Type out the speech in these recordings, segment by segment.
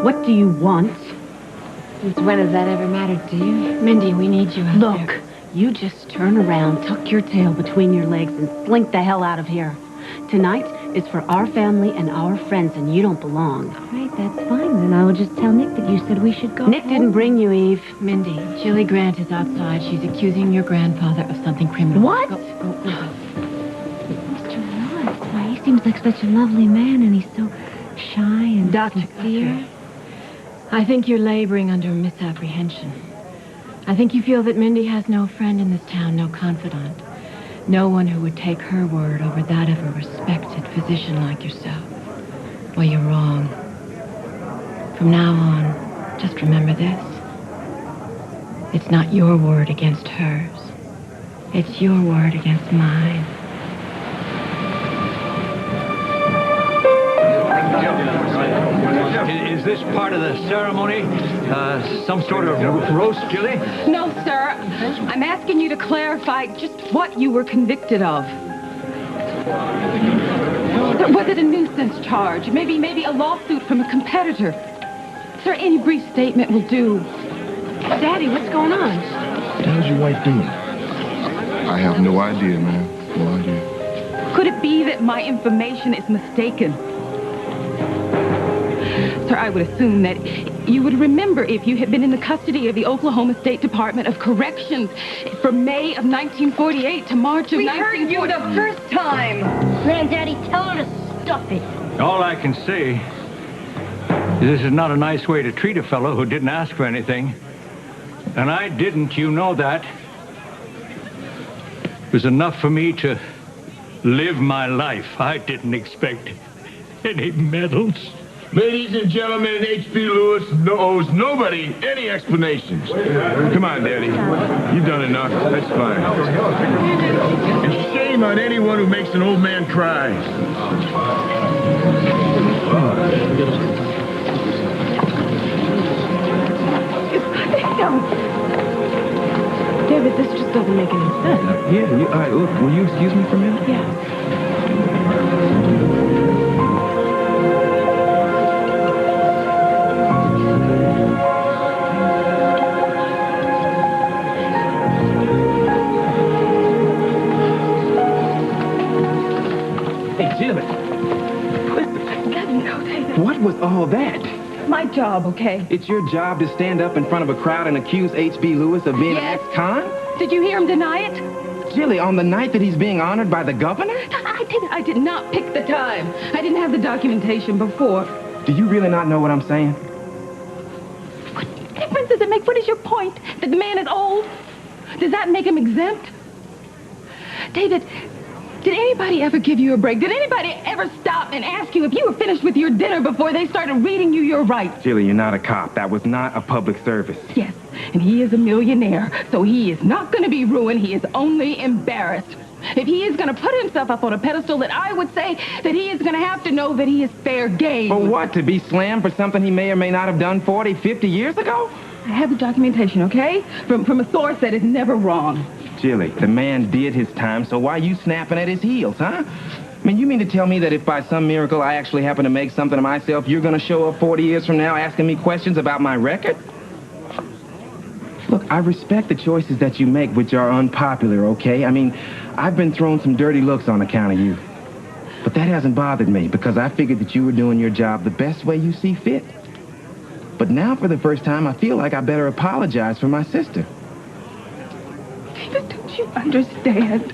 What do you want? Since when has that ever mattered to you? Mindy, we need you out there. Look, you just turn around, tuck your tail between your legs, and slink the hell out of here. Tonight is for our family and our friends, and you don't belong. All right, that's fine. Then I will just tell Nick that you said we should go Nick home. didn't bring you, Eve. Mindy, Gilly Grant is outside. She's accusing your grandfather of something criminal. What? Go. Mr. Lawrence, why, he seems like such a lovely man, and he's so shy and sincere. I think you're laboring under misapprehension. I think you feel that Mindy has no friend in this town, no confidant. No one who would take her word over that of a respected physician like yourself. Well, you're wrong. From now on, just remember this. It's not your word against hers. It's your word against mine. Is this part of the ceremony? Some sort of roast, Gilly? No, sir. I'm asking you to clarify just what you were convicted of. Was it a nuisance charge? Maybe a lawsuit from a competitor? Sir, any brief statement will do. Daddy, what's going on? What the hell's your wife doing? I have no idea, man. No idea. Could it be that my information is mistaken? Sir, I would assume that you would remember if you had been in the custody of the Oklahoma State Department of Corrections from May of 1948 to March of 1940. We heard you the first time! Granddaddy, tell her to stop it. All I can say is this is not a nice way to treat a fellow who didn't ask for anything. And I didn't, you know that. It was enough for me to live my life. I didn't expect any medals. Ladies and gentlemen, H.B. Lewis owes nobody any explanations. Come on, Daddy. You've done enough. That's fine. And shame on anyone who makes an old man cry. David, this just doesn't make any sense. Yeah, all right, look, will you excuse me for a minute? Yeah. What was all that? My job, okay? It's your job to stand up in front of a crowd and accuse H.B. Lewis of being an ex-con? Did you hear him deny it? Gilly, on the night that he's being honored by the governor? I did not pick the time. I didn't have the documentation before. Do you really not know what I'm saying? What difference does it make? What is your point? That the man is old? Does that make him exempt? David, did anybody ever give you a break? Did anybody ever stop and ask you if you were finished with your dinner before they started reading you your rights? Gilly, you're not a cop. That was not a public service. Yes, and he is a millionaire, so he is not going to be ruined. He is only embarrassed. If he is going to put himself up on a pedestal, then I would say that he is going to have to know that he is fair game. For what? To be slammed for something he may or may not have done 40, 50 years ago? I have the documentation, okay? From a source that is never wrong. Gilly, the man did his time, so why are you snapping at his heels, huh? I mean, you mean to tell me that if by some miracle I actually happen to make something of myself, you're going to show up 40 years from now asking me questions about my record? Look, I respect the choices that you make, which are unpopular, okay? I mean, I've been thrown some dirty looks on account of you. But that hasn't bothered me, because I figured that you were doing your job the best way you see fit. But now, for the first time, I feel like I better apologize for my sister. David, don't you understand?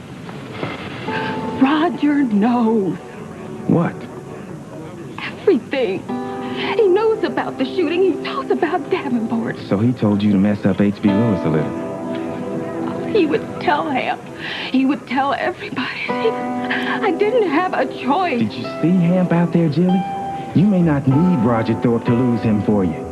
Roger knows. What? Everything. He knows about the shooting. He knows about Davenport. So he told you to mess up H.B. Lewis a little. He would tell Hamp. He would tell everybody. I didn't have a choice. Did you see Hamp out there, Gilly? You may not need Roger Thorpe to lose him for you.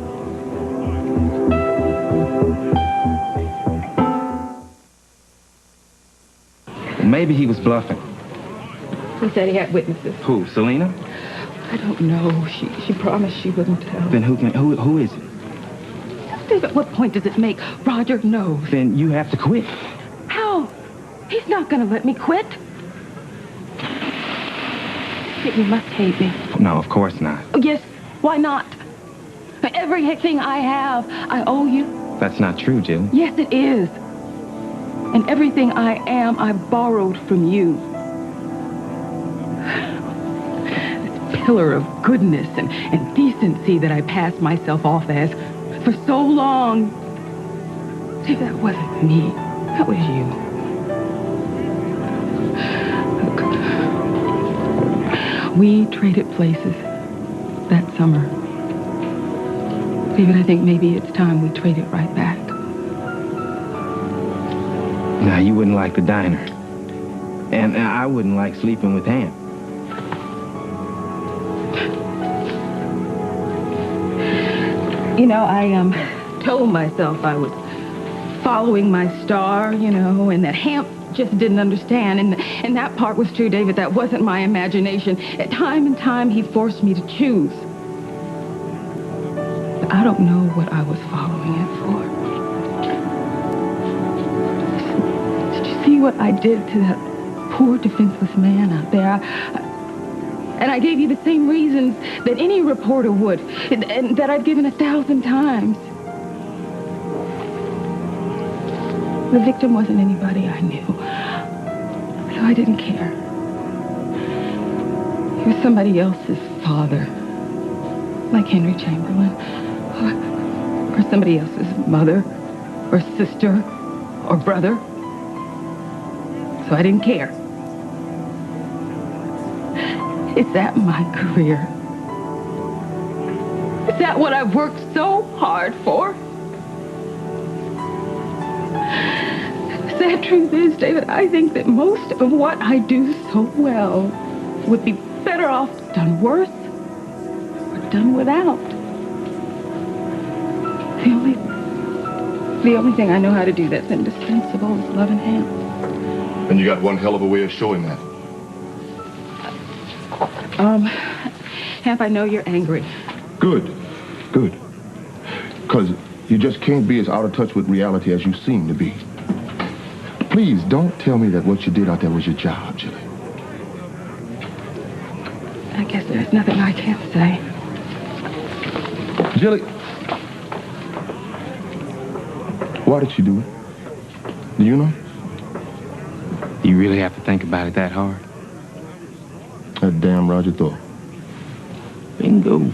Maybe he was bluffing. He said he had witnesses. Who, Selena? I don't know. She promised she wouldn't tell. Then who is it? David, what point does it make? Roger knows. Then you have to quit. How? He's not going to let me quit. He must hate me. No, of course not. Oh, yes. Why not? Everything I have, I owe you. That's not true, Gilly. Yes, it is. And everything I am, I borrowed from you. This pillar of goodness and decency that I passed myself off as for so long. See, that wasn't me. That was you. Look, we traded places that summer. David, I think maybe it's time we trade it right back. Now, you wouldn't like the diner. And I wouldn't like sleeping with Hamp. You know, I told myself I was following my star, you know, and that Hamp just didn't understand. And that part was true, David. That wasn't my imagination. At time and time, he forced me to choose. But I don't know what I was following it for. Did you see what I did to that poor, defenseless man out there? And I gave you the same reasons that any reporter would, and that I've given 1,000 times. The victim wasn't anybody I knew, so I didn't care. He was somebody else's father, like Henry Chamberlain, or somebody else's mother, or sister, or brother. So I didn't care. Is that my career? Is that what I've worked so hard for? The sad truth is, David, I think that most of what I do so well would be better off done worse or done without. The only thing I know how to do that's indispensable is love and Hamp. And you got one hell of a way of showing that. Hamp, I know you're angry. Good. Because you just can't be as out of touch with reality as you seem to be. Please, don't tell me that what you did out there was your job, Gilly. I guess there's nothing I can't say. Gilly, why did you do it? Do you know? You really have to think about it that hard? That damn Roger Thorpe. Bingo.